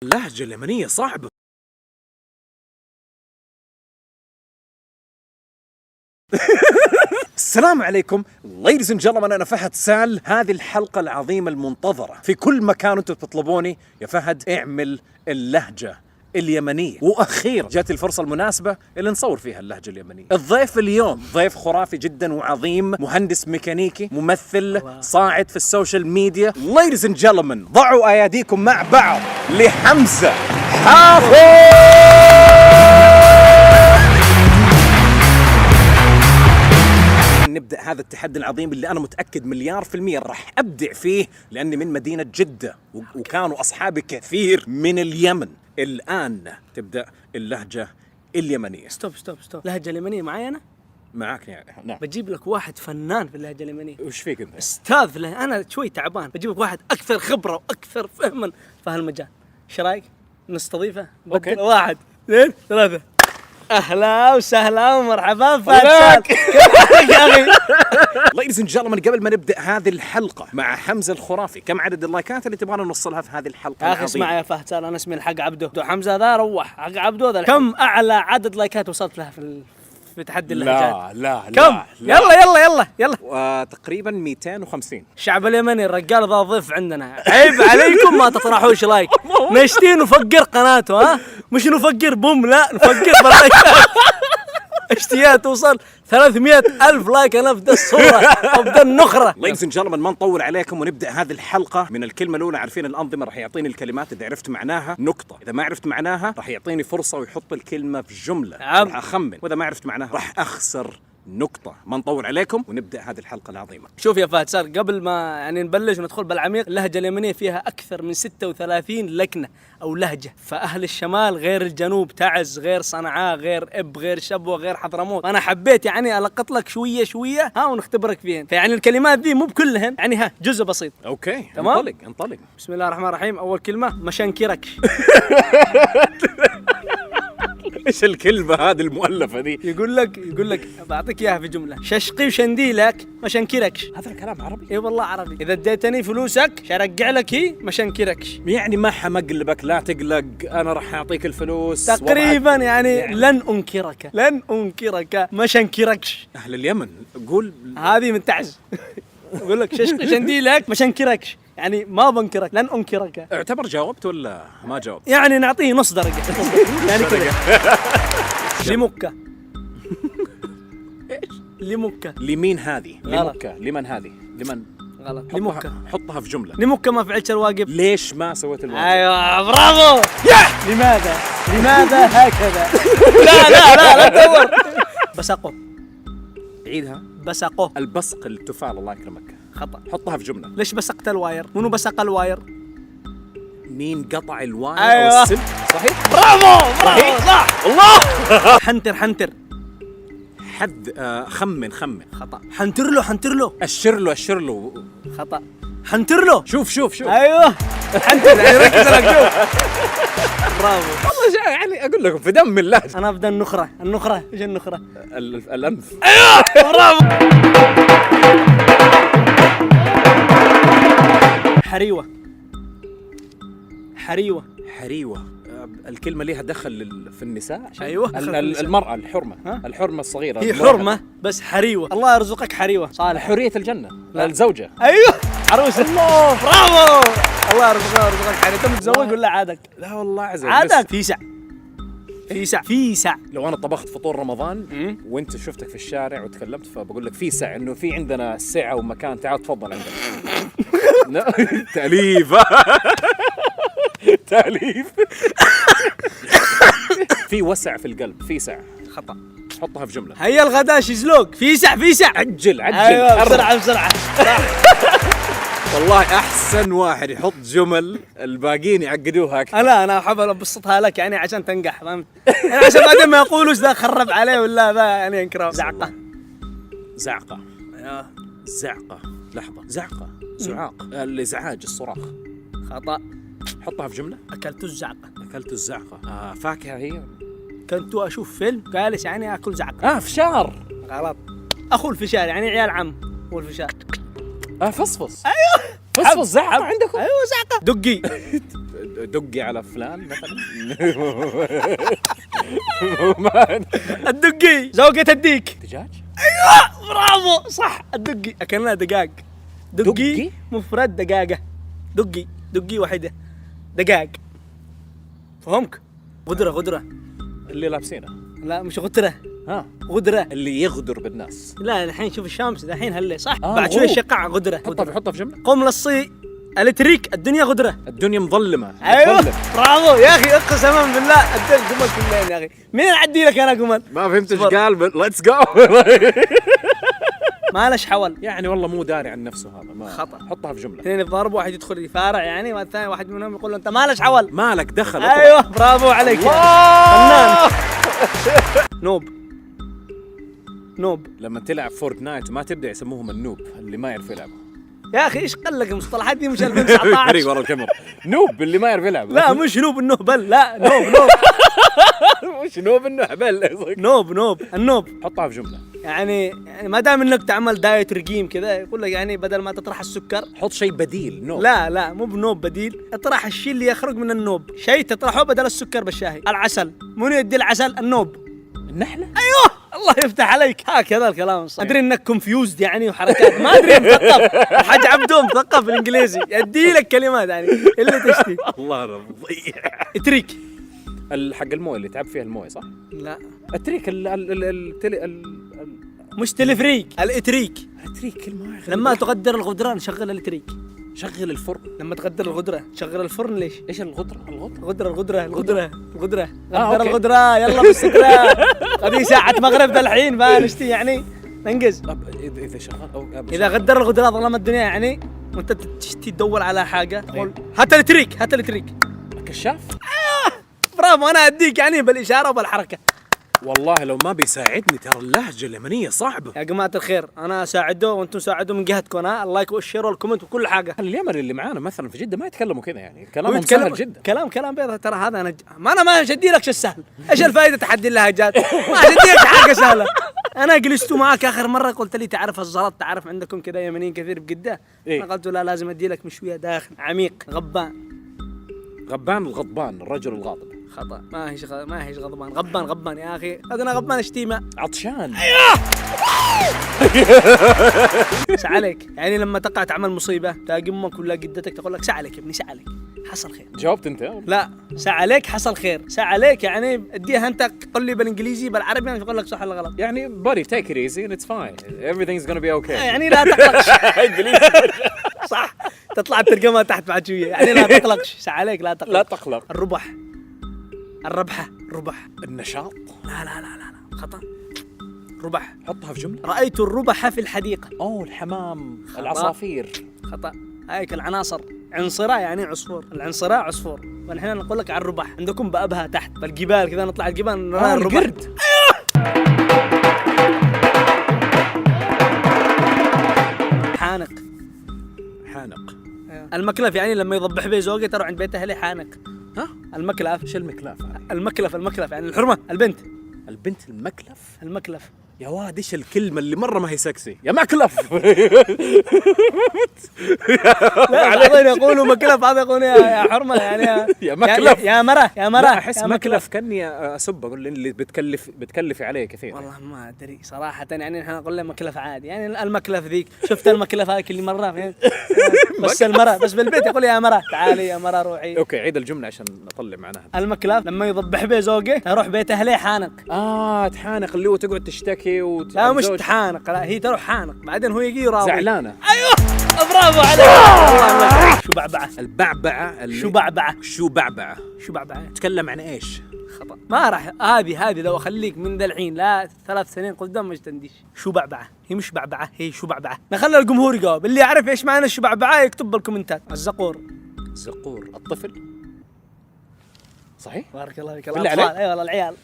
اللهجة اليمنية صعبة. السلام عليكم ladies and gentlemen، أنا فهد سال. هذه الحلقة العظيمة المنتظرة، في كل مكان أنتم تطلبوني يا فهد اعمل اللهجة اليمنية، وأخيرا جات الفرصة المناسبة اللي نصور فيها اللهجة اليمنية. الضيف اليوم ضيف خرافي جدا وعظيم، مهندس ميكانيكي، ممثل، صاعد في السوشيال ميديا. ladies and gentlemen، ضعوا أياديكم مع بعض لحمزة حافظ. نبدأ هذا التحدي العظيم اللي أنا متأكد 1,000,000% راح أبدع فيه، لأني من مدينة جدة وكانوا أصحابي كثير من اليمن. الآن تبدأ اللهجة اليمنية. ستوب. اللهجة اليمنية معي أنا؟ معك يعني. نعم. بجيب لك واحد فنان في اللهجة اليمنية. وش فيك أنت؟ أستاذ في أنا شوي تعبان، بجيب لك واحد أكثر خبرة وأكثر فهما في هالمجال. إيش رأيك؟ نستضيفه؟ أوكي. 1 2 3. أهلا وسهلا ومرحبا فهد. كيفك يا أخي؟ ladies and gentlemen، قبل ما نبدأ هذه الحلقة مع حمزة الخرافي، كم عدد اللايكات اللي تبغانا نوصلها في هذه الحلقة يا أخي اسمع يا فهد سال، أنا اسمي الحق عبده، حمزة ذا روح حق عبده ذا. كم أعلى عدد لايكات وصلت له في تحدي اللهجات؟ لا كم؟ يلا. تقريبا 250. الشعب اليمني الرجال ذا ضيف عندنا، عيب عليكم ما تطرحوش لايك. نشتي نفقر قناته، ها مش نفقر بوم، لا نفقر باللايكات. اشتيات توصل 300,000 لايك انا ابدا الصوره ابدا النخره. ladies and gentlemen، ما نطول عليكم ونبدا هذه الحلقه من الكلمه الاولى. عارفين الانظمه راح يعطيني الكلمات، اذا عرفت معناها نقطه، اذا ما عرفت معناها راح يعطيني فرصه ويحط الكلمه في جمله، راح اخمن، واذا ما عرفت معناها راح اخسر نقطة. ما نطول عليكم ونبدأ هذه الحلقة العظيمة. شوف يا فهد سار، قبل ما يعني نبلش وندخل بالعميق، اللهجة اليمنية فيها أكثر من 36 لكنة أو لهجة. فأهل الشمال غير الجنوب، تعز غير صنعاء غير إب غير شبوة غير حضرموت. أنا حبيت يعني ألقط لك شوية ها ونختبرك فيهن. فيعني الكلمات ذي مو بكلهن، يعني ها جزء بسيط. أوكي تمام؟ انطلق. بسم الله الرحمن الرحيم. أول كلمة مشنكرك. ايش الكلمة هذه المؤلفة دي؟ يقول لك بعطيك اياها في جمله: ششقي وشنديلك ما شنكركش. هذا الكلام عربي؟ اي والله عربي. اذا اديتني فلوسك شرجع لك هي ما شنكركش. يعني ما حمقلبك، لا تقلق، انا راح اعطيك الفلوس تقريبا يعني لن انكرك ما شنكركش. اهل اليمن قول هذه من تعز. يقول لك ششقي شنديلك ما شنكركش، يعني ما بنكرك، لن انكرك. اعتبر جاوبت ولا ما جاوبت؟ يعني نعطيه نص درجه. يعني كذا. لمكة. لمين هذه؟ غلط. لمن هذه؟ لمن؟ غلط. لمكة. حطها في جملة. لمكة ما فعلت الواجب. ليش ما سويت الواجب؟ ايوه برافو. لماذا هكذا؟ لا تدور. بسقه. عيدها. بسقه. البصق التفال، الله يكرمك. خطأ. حطها في جملة. ليش بسقت الواير؟ منو بسق الواير؟ مين قطع الواير؟ أيوة. أو السلك؟ صحيح؟ برافو صح. الله. حنتر حد خمن. خطأ. حنتر له. أشر له. خطأ. حنتر له. شوف. ايوه حنتر، يعني ركز لك. شوف برافو والله يعني اقول لكم في دم اللهجة. انا ابدا النخرة. ايش النخرة؟ الانف. ايوه برافو. حريوة. الكلمة ليها دخل في النساء. ايوه المرأة الحرمة. الحرمة الصغيرة هي حرمة بس حريوة. الله يرزقك حريوة صالح. حرية الجنة. الزوجة. ايوه عروسة. الله برافو. الله يرزقك حرية. انت متزوج ولا عادك؟ لا والله عادك. في سع. لو انا طبخت فطور رمضان وانت شفتك في الشارع وتكلمت، فبقول لك في سع، انه في عندنا سعة ومكان، تعال تفضل عندنا. تأليف. في وسع في القلب، في سع. خطأ. حطها في جملة. هيا الغداء شزلوق. في سع. عجل. أيوة بسرعة. والله احسن واحد يحط جمل، الباقيين يعقدوها اكثر. انا احب ابسطها لك يعني عشان تنجح، فهمت؟ يعني عشان بعدين ما يقولوا ذا خرب عليه ولا ذا يعني ينكره. زعقة. لحظة. زعاق. الازعاج، الصراخ. خطأ. حطها في جملة. اكلت الزعقة. فاكهة هي. كنت اشوف فيلم جالس يعني اكل زعقة. فشار. غلط. اخو الفشار، يعني عيال عم والفشار. فصفص. ايوه فصفص. زعقة عندكم؟ ايوه زعقة. دقي. دقي على فلان مثلا. الدقي زوجة الديك. دجاج. ايوه برافو صح. الدقي اكلنا دقاق. دقي؟ مفرد دقاقة. دقي واحدة دقاق. فهمك؟ غدرة اللي لابسينه. لا مش غدرة. ها غدرة اللي يغدر بالناس. لا الحين شوف الشمس الحين هلا صح. آه بعد شوي شقع غدرة. حطها في جمله. قم للصي التريك الدنيا غدرة. الدنيا مظلمه. ايوه مظلم. برافو يا اخي قسما بالله اديك قمل كلين يا اخي. مين اعدي لك انا قمل؟ ما فهمت ايش صبر. قال ليتس جو. ما لش حول. يعني والله مو داري عن نفسه هذا. ما خطأ. حطها في جمله. اثنين بضرب واحد يدخل يفارع يعني والثاني واحد منهم يقول له انت ما لش حول. مالك دخل. ايوه برافو عليك فنان. نوب لما تلعب فورتنايت ما تبدا يسموهم النوب اللي ما يعرف يلعب. يا اخي ايش قال لك المصطلحات دي مش 2019. فريق ورا الكاميرا. نوب اللي ما يعرف يلعب. لا مش نوب النهبل لا نوب مش نوب النهبل. نوب النوب. حطها في جمله. يعني ما دام انك تعمل دايت رجيم كذا يقول لك يعني بدل ما تطرح السكر حط شيء بديل. نوب. لا مو بنوب بديل. اطرح الشيء اللي يخرج من النوب. شيء تطرحه بدل السكر بالشاي. العسل. منو يدي العسل؟ النوب. النحله. ايوه الله يفتح عليك. هكذا الكلام الصحيح. ادري انك كونفيوزد يعني وحركات ما ادري مثقف. الحاج عبدو مثقف بالانجليزي يدي لك كلمات يعني اللي تشتي. الله انا مضيع. تريك حق المويه اللي تعب فيها المويه صح؟ لا التريك مش تلفريك الاتريك. التريك كلمه. لما تقدر الغدرة نشغل الاتريك. شغل الفرن. لما تقدر الغدرة تشغل الفرن ليش؟ ايش الغدره؟ الغدرة قدر أوكي. الغدرة يلا بالسكرة. هذه ساعة مغرب ذا الحين ما نشتي يعني ننجز. اذا شغل إذا غدر الغدرة ظلم الدنيا يعني وانت تشتي تدور على حاجة تقول هات الاتريك. كشاف. برافو انا اديك يعني بالاشاره وبالحركه. والله لو ما بيساعدني ترى اللهجه اليمنيه صعبه. يا جماعه الخير انا اساعده وانتم ساعدوا من جهتكم. انا اللايك والشير والكومنت وكل حاجه. اليمن اللي معانا مثلا في جده ما يتكلموا كذا يعني كلامهم سهل جدا. كلام بيض ترى هذا انا انا ما اشدي لك شيء سهل. ايش الفائده تحدي اللهجات؟ ما اشدي لك حاجه سهله. انا جلست معك اخر مره قلت لي تعرف الزلط تعرف عندكم كذا يمنيين كثير بجده. إيه؟ انا قلت لا لازم ادي لك مشويه داخل عميق. غبان الغضبان الرجل الغاضب. خطأ. ما هيش غضبان. غبان يا اخي. انا غبان شتيمه. عطشان. سعليك يعني لما تقع تعمل مصيبه تلاقي امك ولا جدتك تقول لك سعليك يا ابني سعليك حصل خير. جاوبت انت؟ لا سعليك حصل خير. سعليك يعني اديها انت قل لي بالانجليزي بالعربي انا اقول لك صح ولا غلط. يعني buddy take it easy and it's fine everything's gonna be okay. يعني لا تقلقش. صح تطلع الترجمه تحت بعد شويه يعني لا تقلقش. سعليك لا تقلق. الربح النشاط. لا خطأ. ربح. حطها في جمله. رأيت الربح في الحديقة. الحمام. خطأ. العصافير. خطأ. هيك العناصر. عنصرة يعني عصفور. العنصرة عصفور. ونحن نقول لك على الربح. عندكم بأبها تحت بالجبال كذا نطلع الجبال نرى الربح. القرد. حانق. المكلف يعني لما يضبح بيه زوجته تروح عند بيت اهلي حانق. ها المكلف. ايش المكلاف؟ المكلف يعني الحرمة البنت المكلف. يا واد ايش الكلمة اللي مرة ما هي سكسي يا مكلف. لا بعضهم يقولوا مكلف بعضهم يقولوا يا حرمة يعني يا مكلف. يا مرة احس مكلف كاني اسب اقول اللي بتكلفي عليه كثير. والله ما ادري صراحة يعني احنا نقول له مكلف عادي يعني المكلف ذيك شفت المكلف هاي كل مرة فهمت. بس المرة بس بالبيت يقول يا مرة تعالي يا مرة روحي. اوكي عيد الجملة عشان نطلع معناها. المكلف لما يضبح به زوجه تروح بيت اهله حانق. تحانق اللي هو تقعد تشتكي لا مش تحانق لا هي تروح حانق بعدين هو يجي يراوي زعلانة. ايوه برافو عليك. شو بعبعة. البعبعة. شو بعبعة تتكلم عن ايش؟ خطأ. ما راح هذه لو اخليك من ذا الحين لا 3 سنين قدام مش تنديش. شو بعبعة هي مش بعبعة هي شو بعبعة. نخلي الجمهور يجاوب اللي يعرف ايش معنى الشو بعبعة يكتب بالكومنتات. الزقور. الطفل. صحيح. بارك الله فيك. الاطفال اي والله العيال.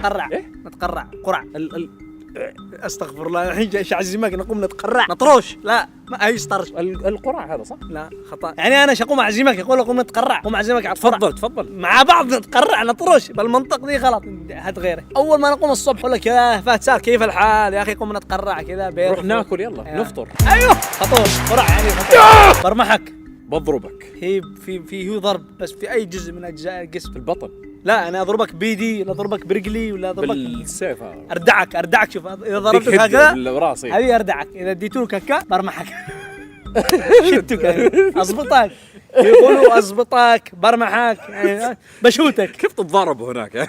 تقرع. إيه؟ نتقرع قرع. استغفر الله، الحين ايش اعزمك نقوم نتقرع نطروش؟ لا ما ايش طرش. القرع هذا صح؟ لا خطا، يعني انا ايش اقوم اعزمك يقول اقوم نتقرع، اقوم اعزمك على القرع. تفضل مع بعض نتقرع نطروش، بالمنطق دي غلط. هات غيره. اول ما نقوم الصبح اقول لك يا فهد سار كيف الحال يا اخي، قوم نتقرع كذا بيض نروح ناكل يلا نفطر. ايوه خطوش قرع يعني خطوش. برمحك بضربك هي في ضرب بس في اي جزء من اجزاء الجسم. في البطن. لا انا اضربك بيدي ولا اضربك برجلي ولا اضربك بالسيف هذا. اردعك شوف اذا ضربتك هكذا براسي هذه اردعك، اذا اديتوك هكا برمحك. شتك يعني اضبطك، يقولوا اضبطك برمحك يعني بشوتك. كيف تتضاربوا هناك يعني؟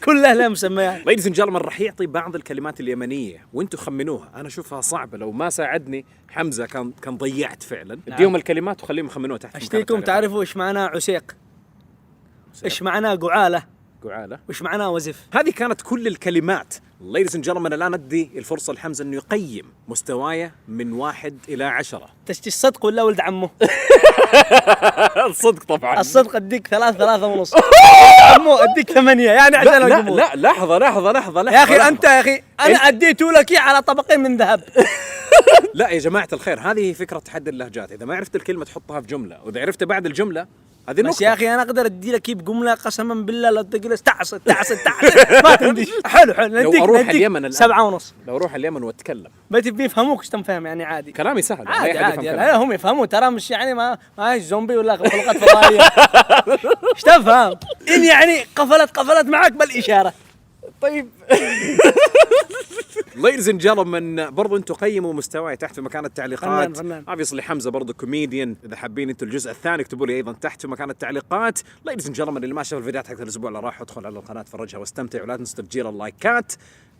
كلها لها مسميات. ليديز اند جنتلمان راح يعطي بعض الكلمات اليمنيه وانتم خمنوها. انا اشوفها صعبه، لو ما ساعدني حمزه كان ضيعت فعلا. اديهم الكلمات وخليهم يخمنوها تحت. اشتيكم تعرفوا ايش معناه عسيق، ايش معناه قعاله، وإيش معناه وزف. هذه كانت كل الكلمات. ليديز اند جنتلمان الان ادي الفرصه لحمزه انه يقيم مستوايه من 1 إلى 10. تشتي الصدق ولا ولد عمه؟ الصدق طبعا. الصدق اديك 3 ونص. عمو اديك 8 يعني عشان لا لا لحظه يا اخي انت يا اخي انا اديته لك على طبقين من ذهب. لا يا جماعه الخير، هذه فكره تحدي اللهجات. اذا ما عرفت الكلمه تحطها في جمله، واذا عرفت بعد الجمله هذه نقطة. بس يا اخي انا اقدر ادي لك بجمله قسما بالله لا تجلس تعس ما تنديش. حلو لو اروح اليمن 7 ونص. لو اروح اليمن واتكلم بيفهموك ايش تنفهم يعني عادي. كلامي سهل عادي لا هم يفهموا ترى، مش يعني ما هيش زومبي ولا خلقات فضائيه. ايش تفهم؟ ان يعني قفلت معك بالاشاره. طيب ليديز اند جنتلمان برضو انتم قيموا مستواي تحت في مكان التعليقات. obviously حمزه برضو كوميديان. اذا حابين انتم الجزء الثاني اكتبوا لي ايضا تحت في مكان التعليقات. ليديز اند جنتلمان اللي ما شاف الفيديوهات حق الاسبوع اللي راح ادخل على القناه فرجها واستمتع، ولا تنسوا تفجير اللايكات.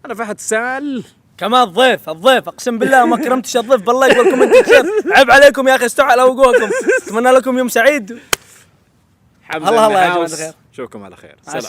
انا فهد سال كمان الضيف اقسم بالله ما كرمتش الضيف بالله يقول لكم انت شير. عيب عليكم يا اخي، استوعوا على وقوعكم. اتمنى لكم يوم سعيد. حمزه الله يا جماعه الخير، اشوفكم على خير. سلام.